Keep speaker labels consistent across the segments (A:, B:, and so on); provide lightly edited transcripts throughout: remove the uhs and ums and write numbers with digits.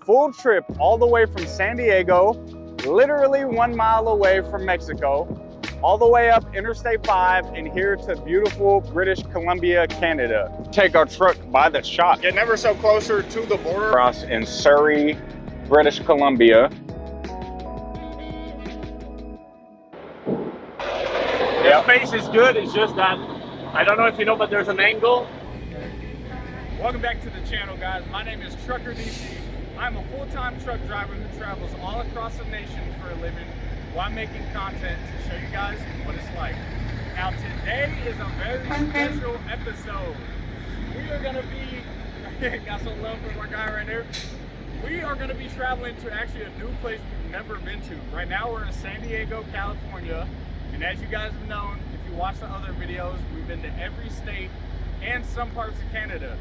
A: full trip all the way from San Diego, literally 1 mile away from Mexico, all the way up Interstate 5 and here to beautiful British Columbia, Canada. Take our truck by the shop. Getting ever so closer to the border. Across in Surrey, British Columbia.
B: The space is good, it's just that, I don't know if you know, but there's an angle.
A: Welcome back to the channel, guys. My name is Trucker DC. I'm a full-time truck driver who travels all across the nation for a living while making content to show you guys what it's like. Now today is a very special episode. We are gonna be, got some love for my guy right there. We are gonna be traveling to actually a new place we've never been to. Right now we're in San Diego, California. And as you guys have known, if you watch the other videos, we've been to every state and some parts of Canada.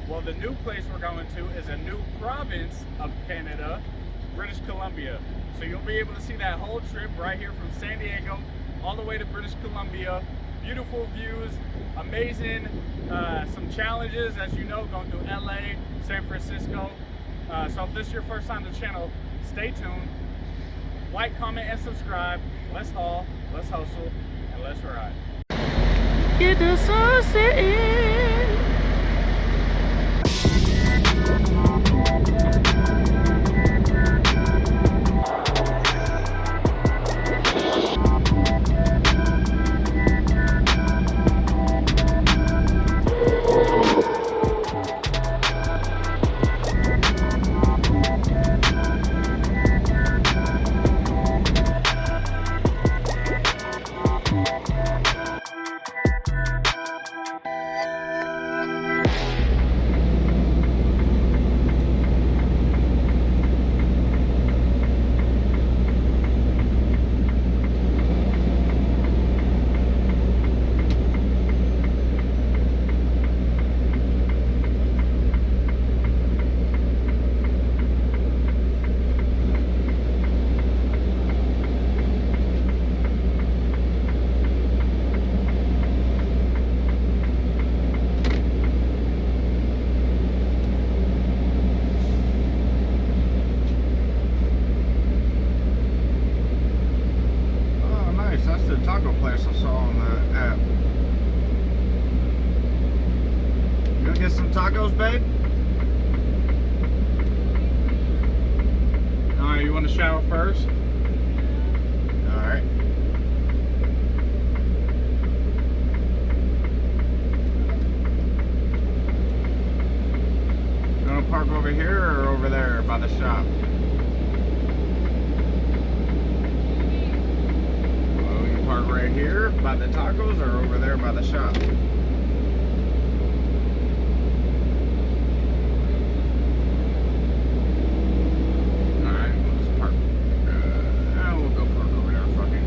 A: Well, the new place we're going to is a new province of Canada, British Columbia. So you'll be able to see that whole trip right here from San Diego all the way to British Columbia. Beautiful views, amazing, some challenges, as you know, going through LA, San Francisco. So if this is your first time to the channel, stay tuned. Like, comment, and subscribe. Let's haul, let's hustle, and let's ride.
C: Get the sunset in.
A: That's the taco place I saw on the app. You gonna get some tacos, babe? Alright, you want to shower first? Alright. You want to park over here or over there by the shop? Park right here by the tacos or over there by the shop? Alright, we'll just park. We'll go park over there, fuck it.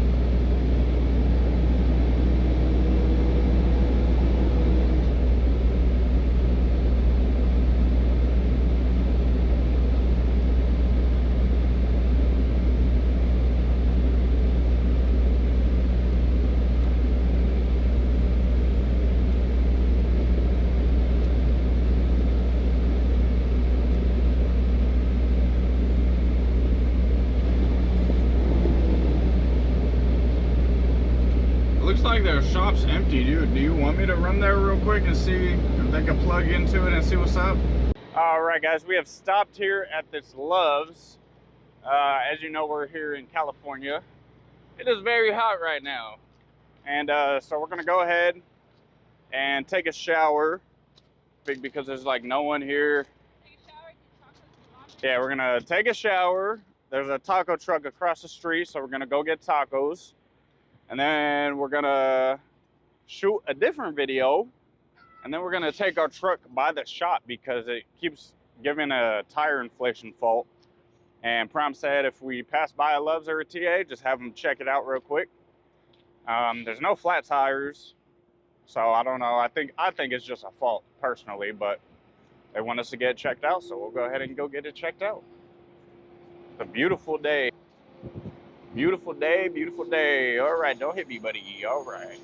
A: Looks like their shop's empty, dude. Do you want me to run there real quick and see if they can plug into it and see what's up? All right, guys, we have stopped here at this Love's. As you know, we're here in California. It is very hot right now. And so we're gonna go ahead and take a shower because there's like no one here.
C: Take a shower, get tacos.
A: Yeah, we're gonna take a shower. There's a taco truck across the street, so we're gonna go get tacos. And then we're gonna shoot a different video. And then we're gonna take our truck by the shop because it keeps giving a tire inflation fault. And Prime said if we pass by a Love's or a TA, just have them check it out real quick. There's no flat tires, so I don't know. I think it's just a fault personally, but they want us to get it checked out, so we'll go ahead and go get it checked out. It's a beautiful day. Beautiful day, beautiful day. All right, don't hit me, buddy. All right.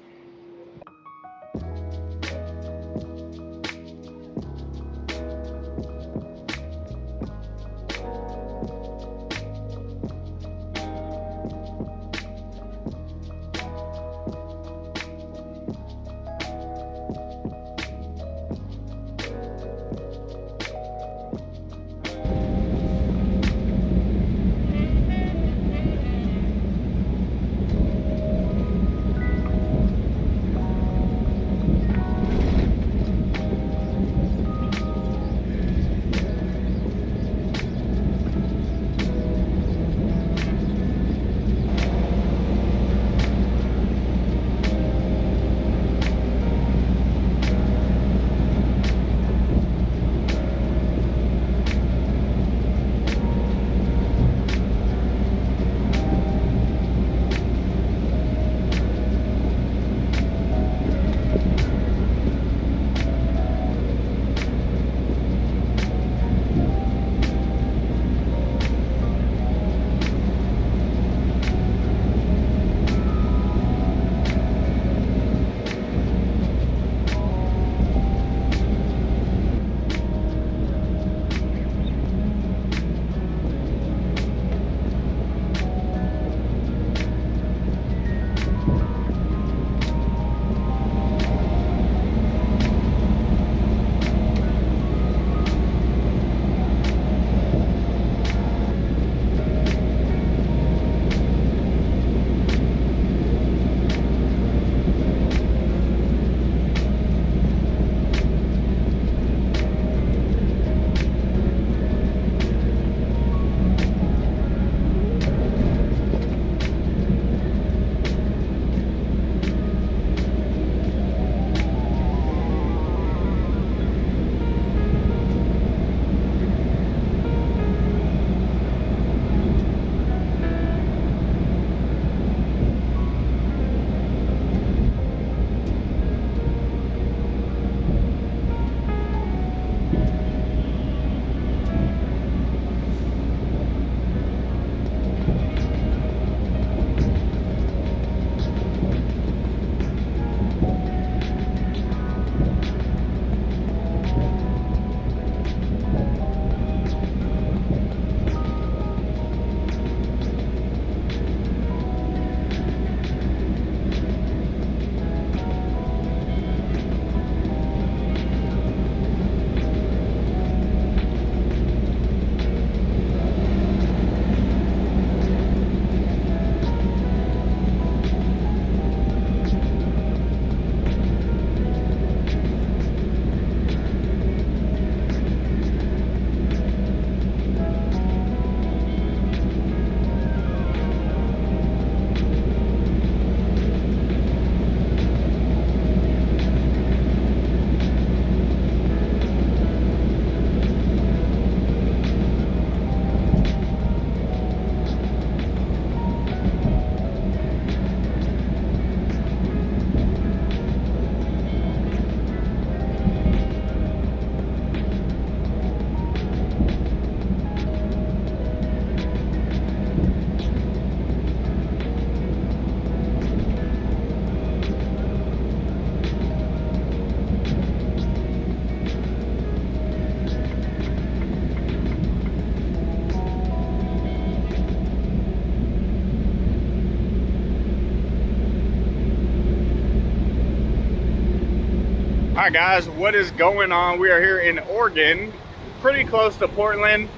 A: Hi guys, what is going on? We are here in Oregon, pretty close to Portland.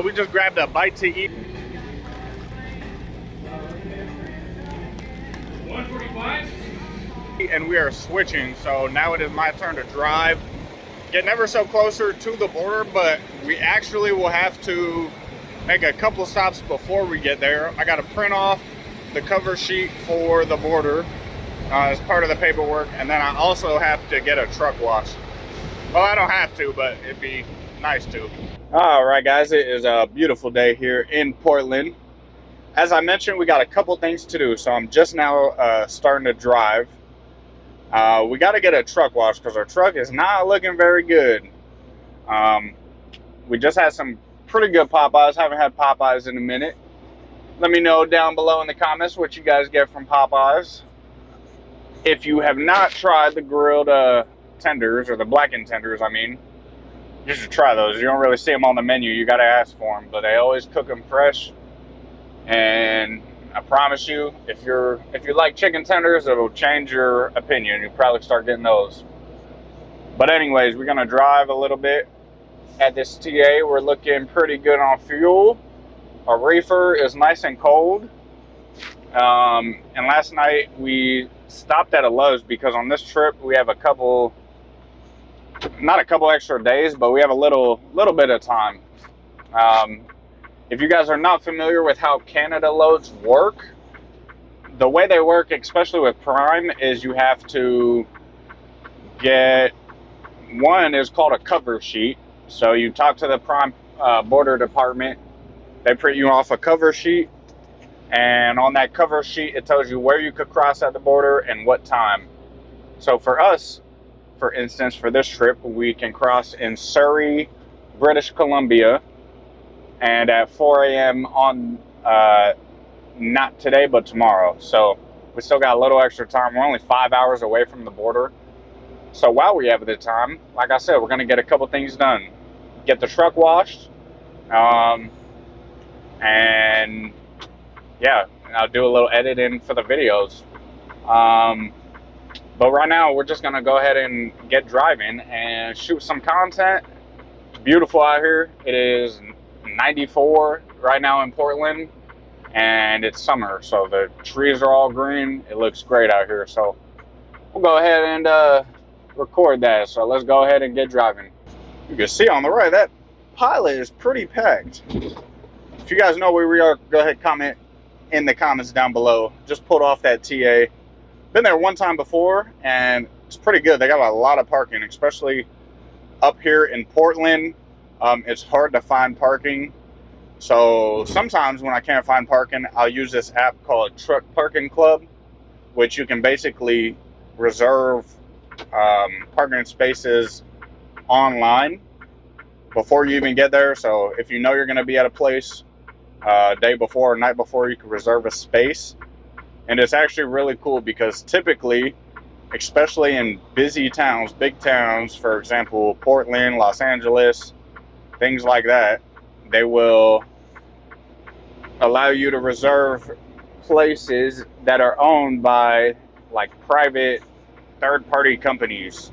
A: We just grabbed a bite to eat.
B: 145.
A: And we are switching, so now it is my turn to drive. Getting ever so closer to the border, but we actually will have to make a couple stops before we get there. I got to print off the cover sheet for the border as part of the paperwork, and then I also have to get a truck wash. Well, I don't have to, but it'd be nice to. All right, guys, it is a beautiful day here in Portland. As I mentioned, we got a couple things to do, so I'm just now starting to drive. We got to get a truck wash because our truck is not looking very good. We just had some pretty good Popeyes. Haven't had Popeyes in a minute. Let me know down below in the comments what you guys get from Popeyes. If you have not tried the grilled tenders, or the blackened tenders, I mean, you should try those. You don't really see them on the menu. You got to ask for them, but they always cook them fresh. And I promise you, if you like chicken tenders, it'll change your opinion. You'll probably start getting those. But anyways, we're gonna drive a little bit at this TA. We're looking pretty good on fuel. Our reefer is nice and cold. And last night we stopped at a Lowe's because on this trip we have not a couple extra days, but we have a little bit of time. If you guys are not familiar with how Canada loads work, the way they work, especially with Prime, is you have to get, one is called a cover sheet. So you talk to the Prime border department, they print you off a cover sheet, and on that cover sheet it tells you where you could cross at the border and what time. So for us, for instance, for this trip, we can cross in Surrey, British Columbia, and at 4 a.m. on, not today, but tomorrow. So we still got a little extra time. We're only 5 hours away from the border. So while we have the time, like I said, we're going to get a couple things done. Get the truck washed. And yeah, I'll do a little editing for the videos. But right now, we're just going to go ahead and get driving and shoot some content. It's beautiful out here. It is 94 right now in Portland, and it's summer, so the trees are all green. It looks great out here, so we'll go ahead and record that. So let's go ahead and get driving. You can see on the right, that Pilot is pretty packed. If you guys know where we are, go ahead, comment in the comments down below. Just pulled off that TA. Been there one time before, and it's pretty good. They got a lot of parking, especially up here in Portland. It's hard to find parking. So sometimes when I can't find parking, I'll use this app called Truck Parking Club, which you can basically reserve parking spaces online before you even get there. So if you know you're going to be at a place day before or night before, you can reserve a space. And it's actually really cool because typically, especially in busy towns, big towns, for example, Portland, Los Angeles, things like that, they will allow you to reserve places that are owned by like private third-party companies.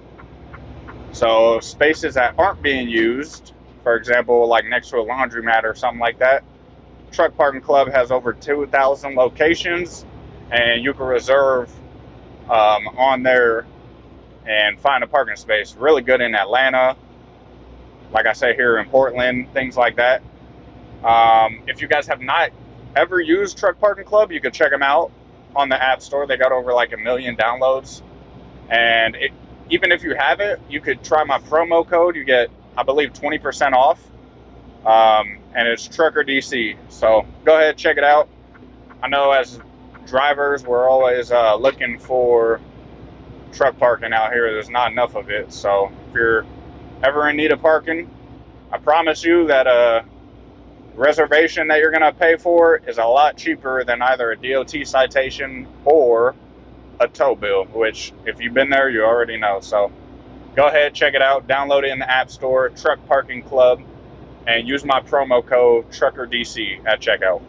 A: So spaces that aren't being used, for example, like next to a laundromat or something like that, Truck Parking Club has over 2,000 locations, and you can reserve on there and find a parking space. Really good in Atlanta, like I say, here in Portland, things like that. If you guys have not ever used Truck Parking Club, you can check them out on the App Store. They got over like 1 million downloads. And even if you haven't, you could try my promo code. You get, I believe, 20% off. And it's Trucker DC. So go ahead, check it out. I know as drivers, we're always looking for truck parking out here. There's not enough of it. So if you're ever in need of parking, I promise you that reservation that you're going to pay for is a lot cheaper than either a DOT citation or a tow bill, which if you've been there, you already know. So go ahead, check it out, download it in the App Store, Truck Parking Club, and use my promo code TruckerDC at checkout.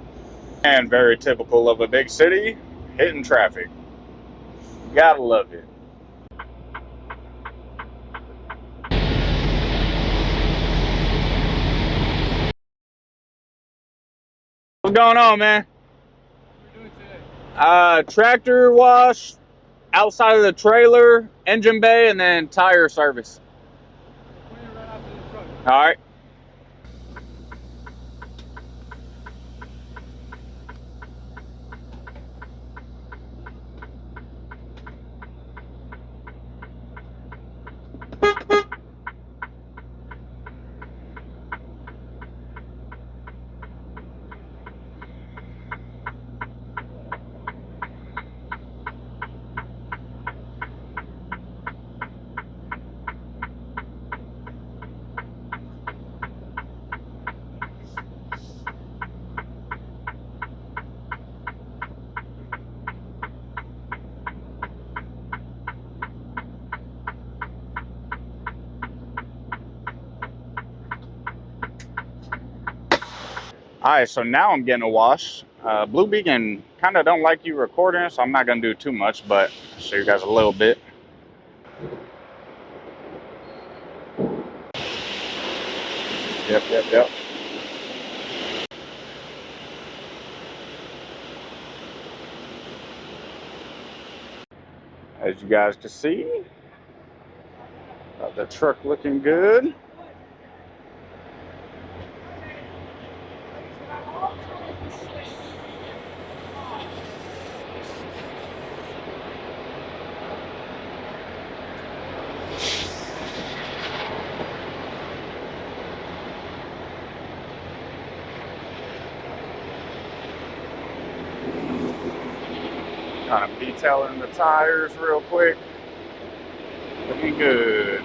A: And very typical of a big city, hitting traffic. Gotta love it. What's going on, man?
D: What are we doing today?
A: Tractor wash, outside of the trailer, engine bay, and then tire service.
D: We're putting it right after the truck.
A: All right. All right, so now I'm getting a wash. Blue Beacon kind of don't like you recording, so I'm not gonna do too much, but I'll show you guys a little bit. Yep. As you guys can see, got the truck looking good. Kind of detailing the tires real quick. Looking good.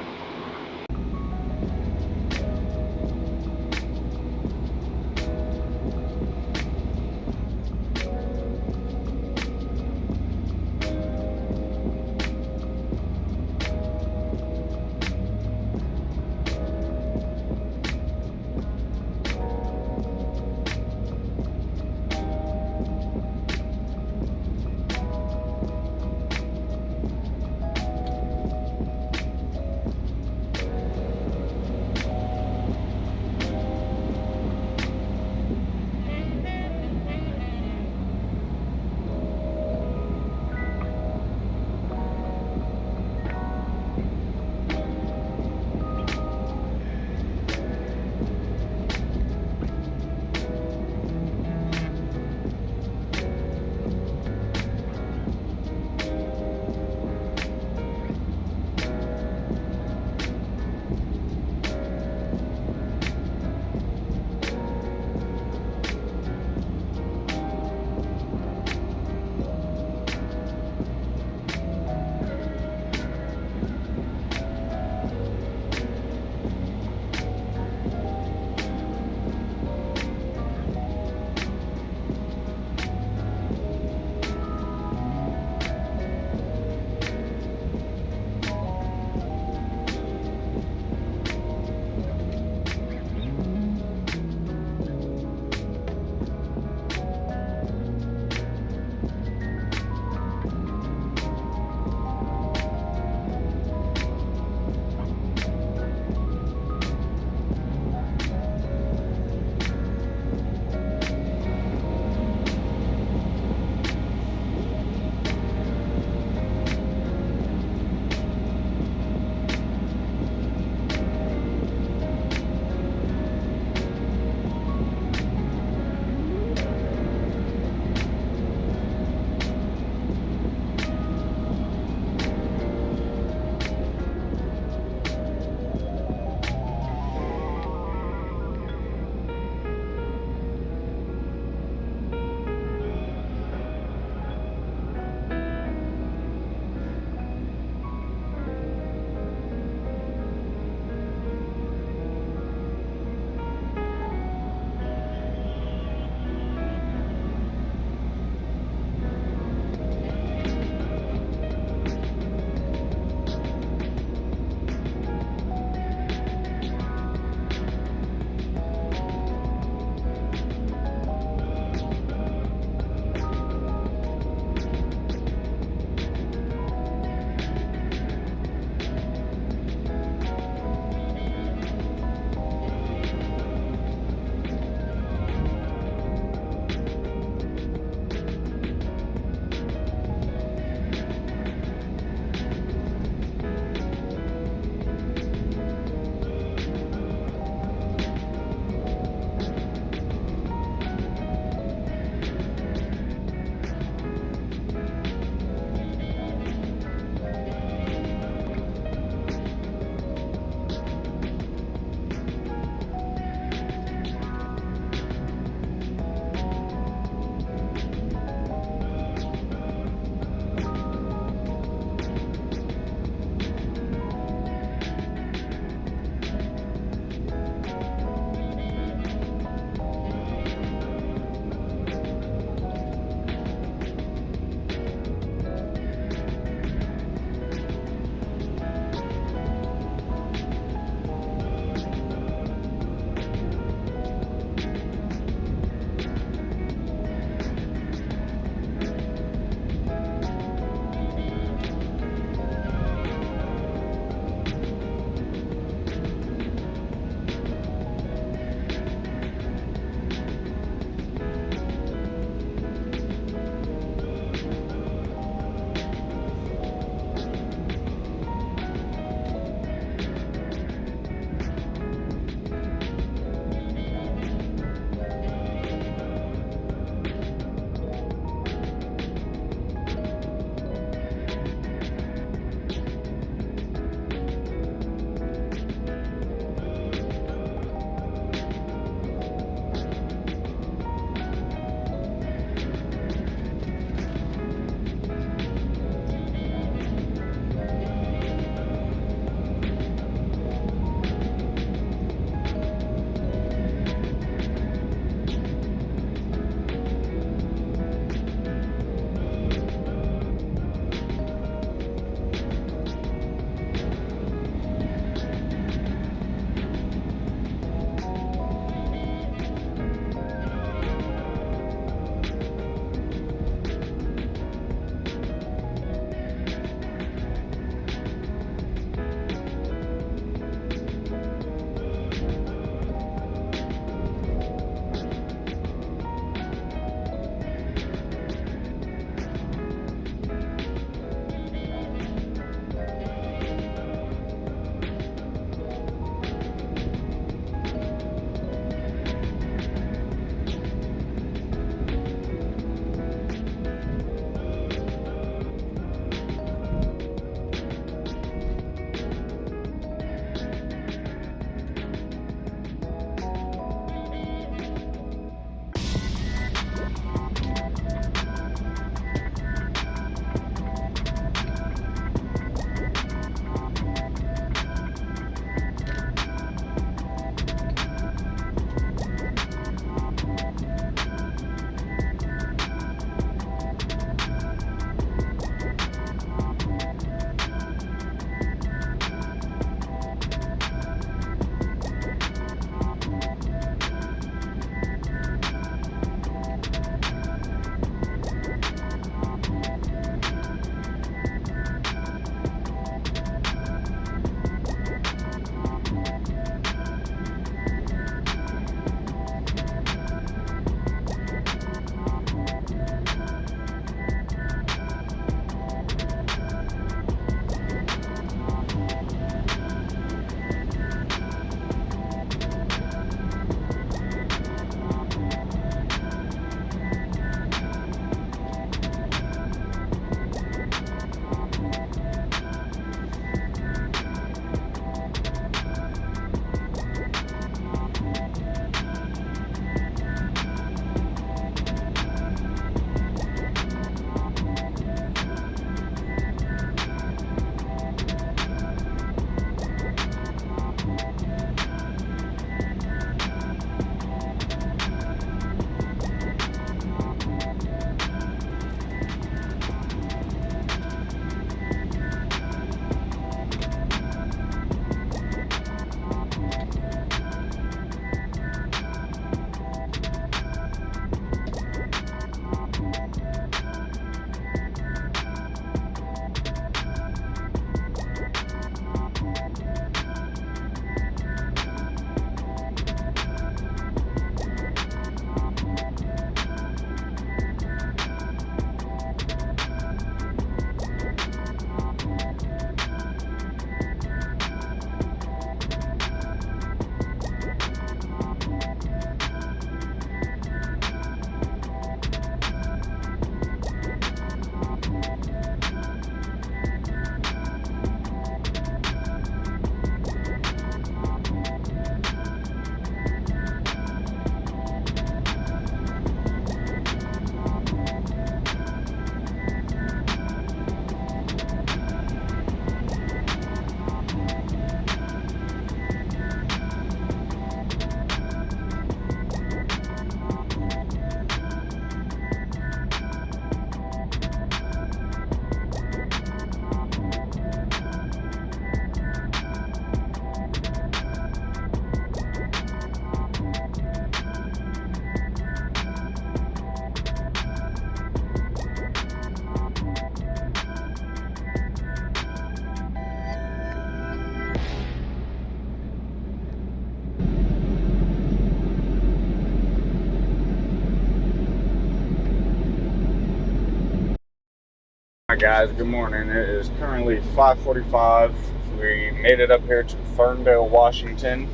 E: Alright guys, good morning. It is currently 5:45. We made it up here to Ferndale, Washington.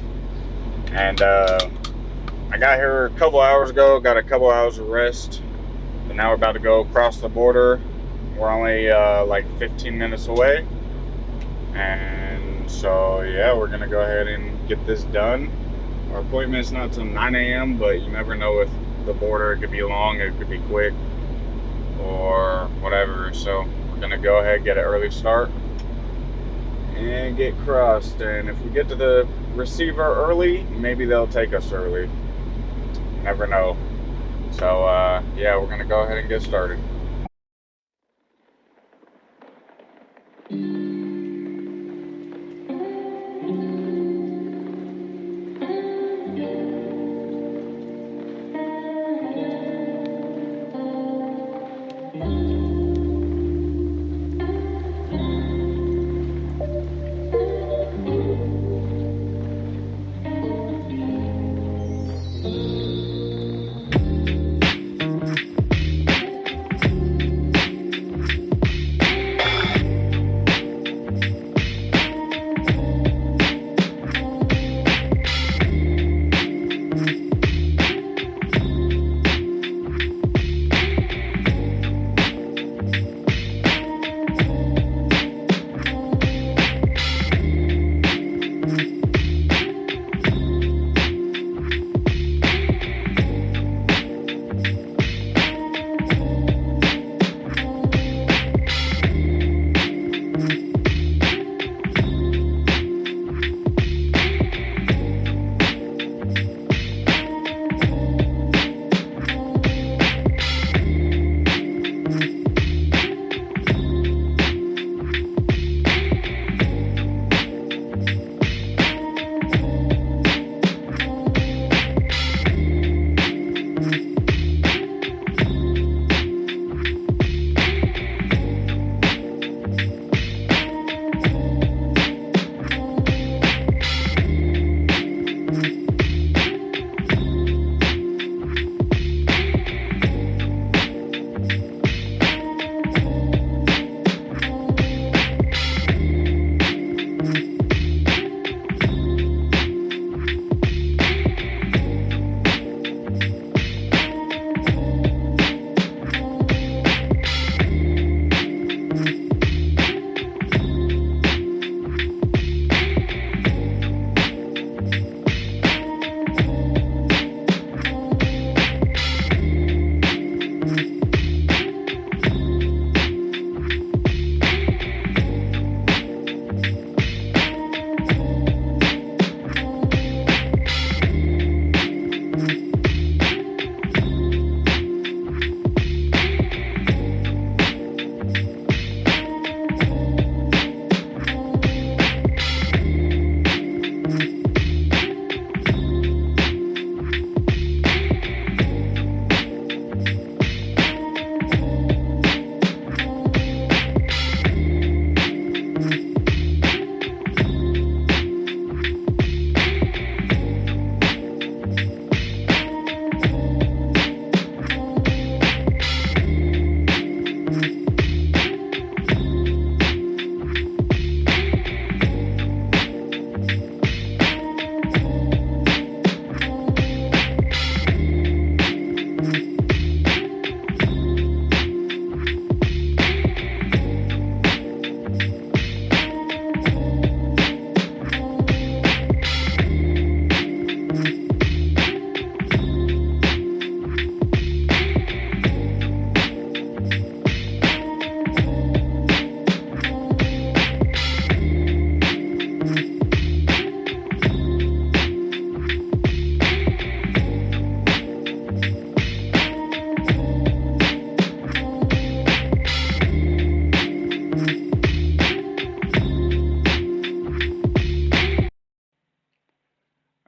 E: And I got here a couple hours ago, got a couple hours of rest. But now we're about to go across the border. We're only like 15 minutes away. And so yeah, we're gonna go ahead and get this done. Our appointment's not till 9 a.m., but you never know with the border. It could be long, it could be quick, or whatever. So we're gonna go ahead, get an early start and get crossed. And if we get to the receiver early, maybe they'll take us early. Never know. So yeah, we're gonna go ahead and get started.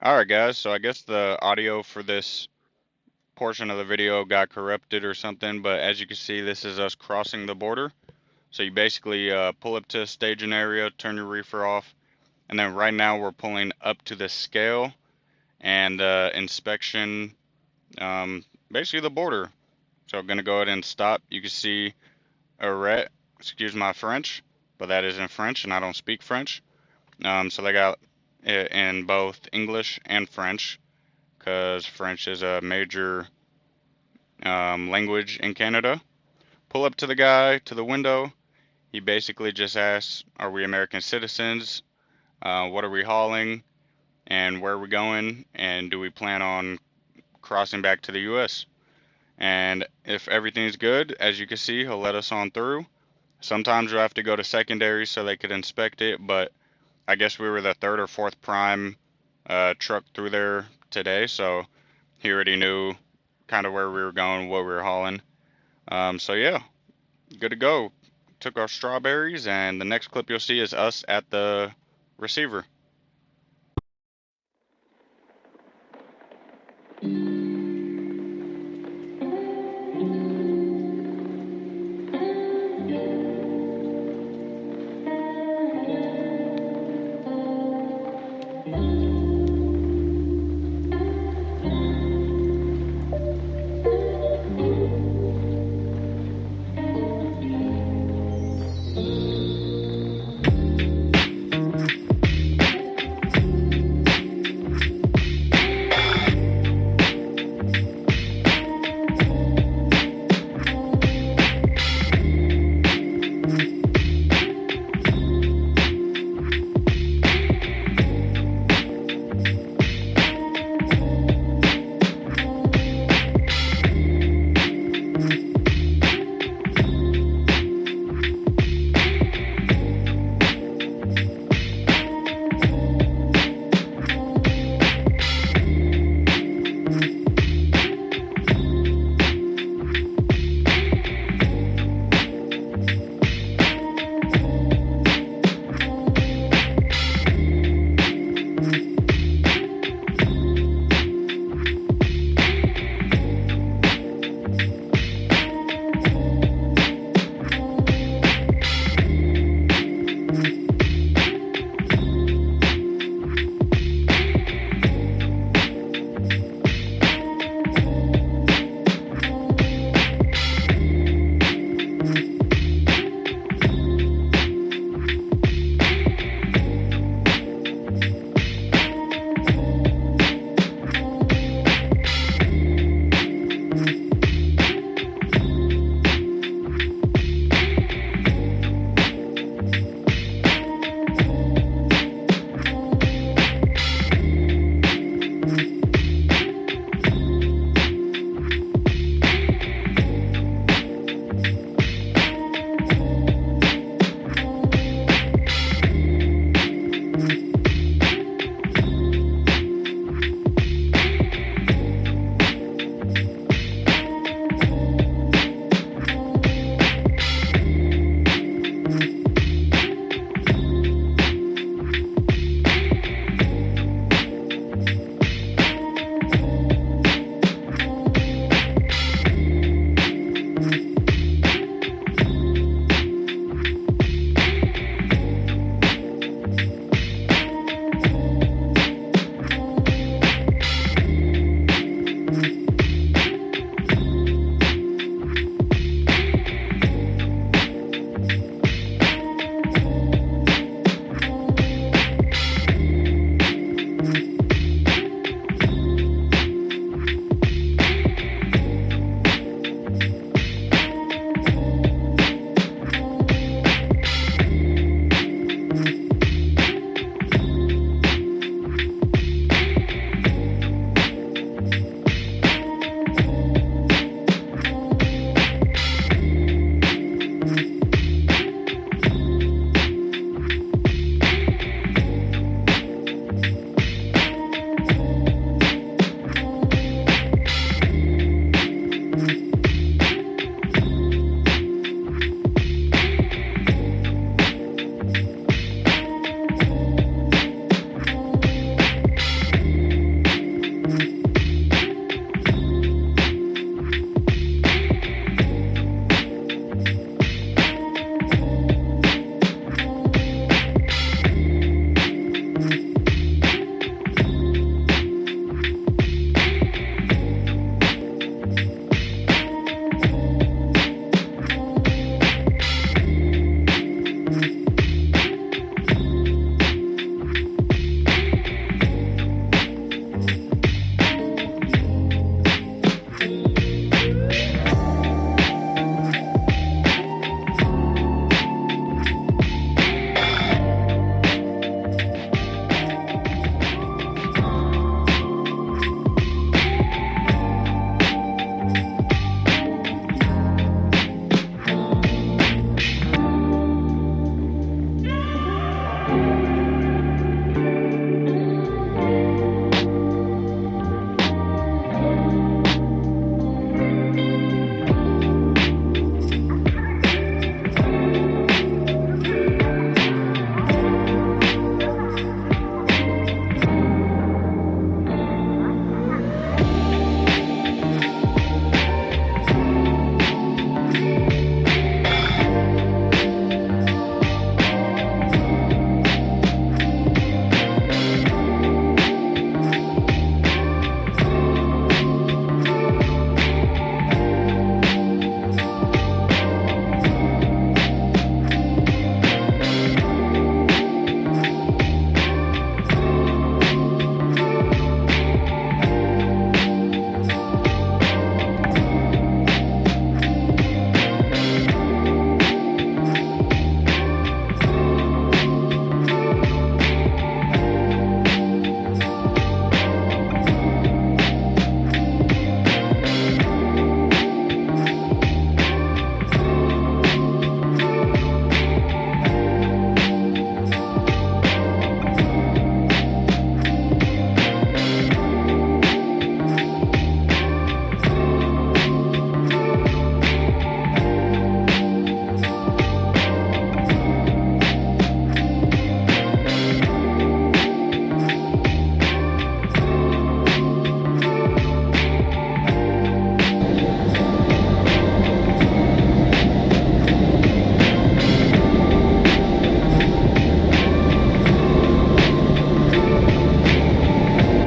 E: Alright guys, so I guess the audio for this portion of the video got corrupted or something, but as you can see, this is us crossing the border. So you basically pull up to a staging area, turn your reefer off, and then right now we're pulling up to the scale and inspection, basically the border. So I'm gonna go ahead and stop. You can see a red excuse my French, but that is in French, and I don't speak French. So they got it in both English and French, because French is a major language in Canada. Pull up to the guy to the window. He basically just asks, are we American citizens? What are we hauling? And where are we going? And do we plan on crossing back to the US? And if everything's good, as you can see, he'll let us on through. Sometimes you'll have to go to secondary so they could inspect it, but I guess we were the third or fourth prime truck through there today, so he already knew kind of where we were going, what we were hauling. So yeah, good to go. Took our strawberries, and the next clip you'll see is us at the receiver.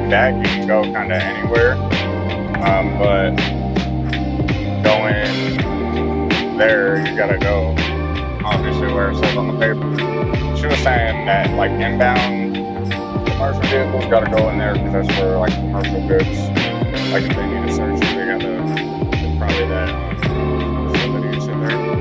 E: That you can go kind of anywhere, but going there, you gotta go obviously where it says on the paper. She was saying that like inbound commercial vehicles gotta go in there because that's where like commercial goods, like if they need a search, they gotta probably that facility is in there.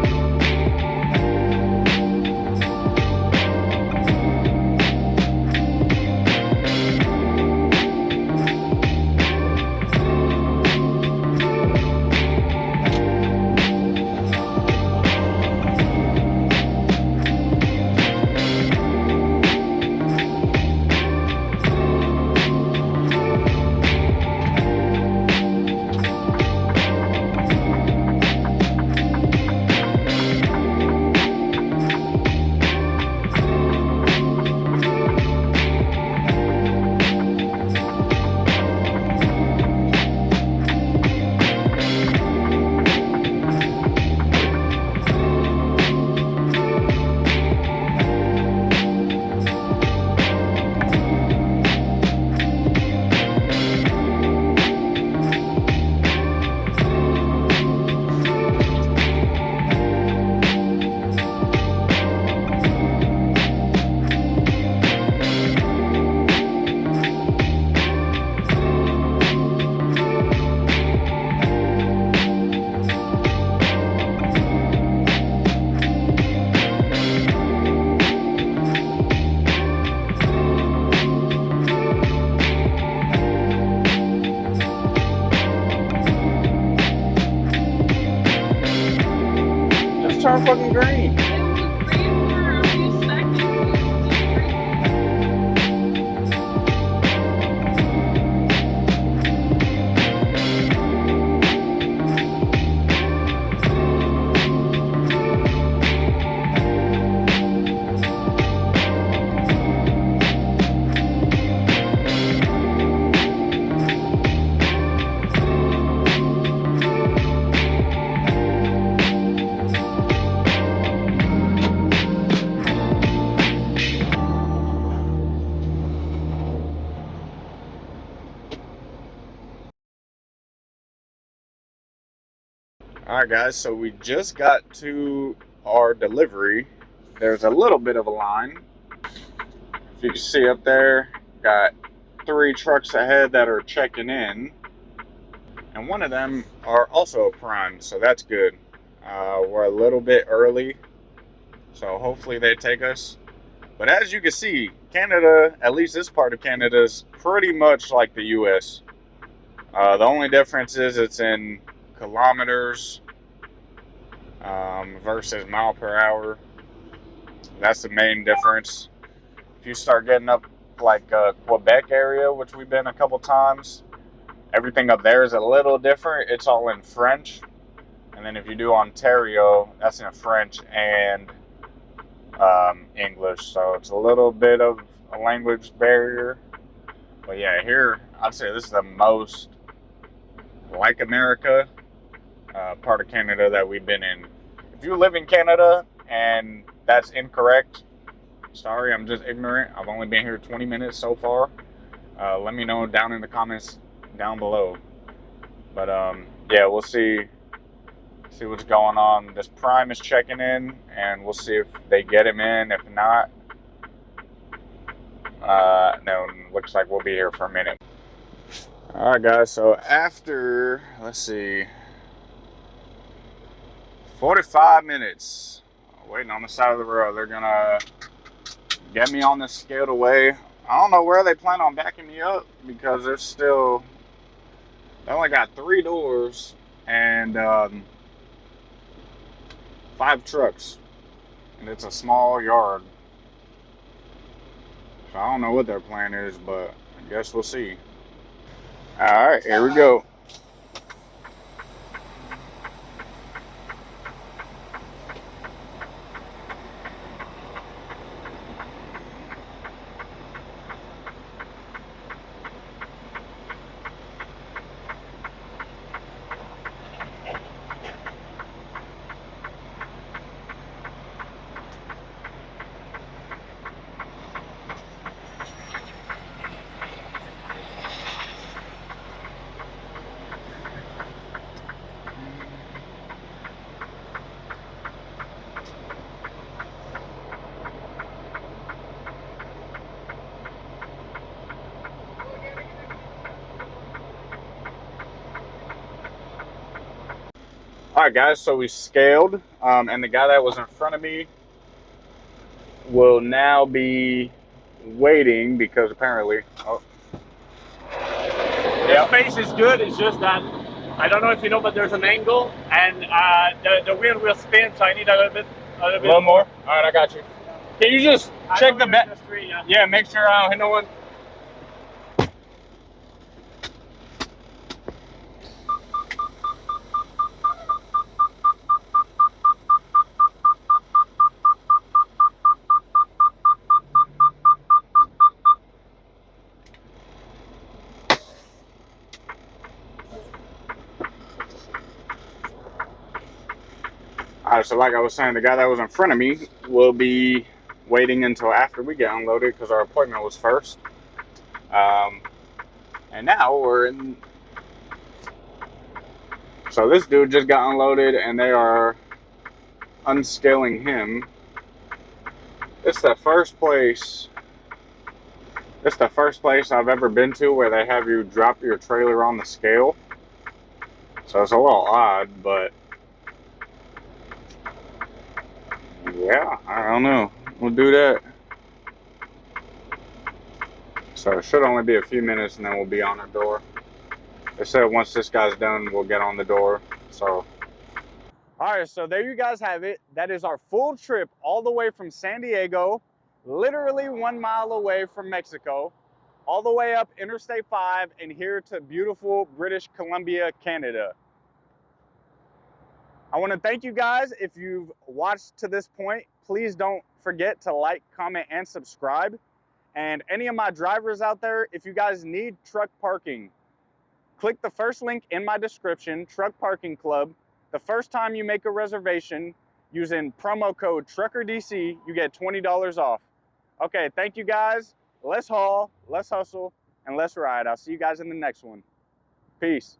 E: Turn fucking green.
C: It was green for a few seconds. It was just green.
E: Alright guys, so we just got to our delivery. There's a little bit of a line. If you can see up there, got 3 trucks ahead that are checking in. and one of them are also a prime, so that's good. We're a little bit early, so hopefully they take us. But as you can see, Canada, at least this part of Canada, is pretty much like the US. The only difference is it's in kilometers versus mile per hour. That's the main difference. If you start getting up like Quebec area, which we've been a couple times, everything up there is a little different. It's all in French. And then if you do Ontario, that's in French and English. So it's a little bit of a language barrier. But yeah, here, I'd say this is the most like America part of Canada that we've been in. If you live in Canada and that's incorrect, sorry, I'm just ignorant. I've only been here 20 minutes so far. Let me know down in the comments down below. But yeah, we'll see what's going on. This prime is checking in, and we'll see if they get him in. If not, no, looks like we'll be here for a minute. All right, guys, so after, let's see, 45 minutes waiting on the side of the road, they're gonna get me on the scaled away. I don't know where they plan on backing me up, because there's still, they only got 3 doors and 5 trucks, and it's a small yard. So I don't know what their plan is, but I guess we'll see. All right, here we go. All right, guys, so we scaled, and the guy that was in front of me will now be waiting because apparently,
B: The space is good. It's just that I don't know if you know, but there's an angle, and the wheel will spin, so I need a little
A: more. All right, I got you. Can you just check the back? Yeah, make sure I don't hit no one.
E: all right, so like I was saying, the guy that was in front of me will be waiting until after we get unloaded because our appointment was first. And now we're in. So this dude just got unloaded, and they are unscaling him. It's the first place I've ever been to where they have you drop your trailer on the scale. So it's a little odd, but yeah, I don't know. We'll do that. So it should only be a few minutes, and then we'll be on our door. They said once this guy's done, we'll get on the door. So, all right, so there you guys have it. That is our full trip all the way from San Diego, literally 1 mile away from Mexico, all the way up Interstate 5 and here to beautiful British Columbia, Canada. I want to thank you guys. If you've watched to this point, please don't forget to like, comment, and subscribe. And any of my drivers out there, if you guys need truck parking, click the first link in my description, Truck Parking Club. The first time you make a reservation using promo code TruckerDC, you get $20 off. Okay, thank you guys. Let's haul, let's hustle, and let's ride. I'll see you guys in the next one. Peace.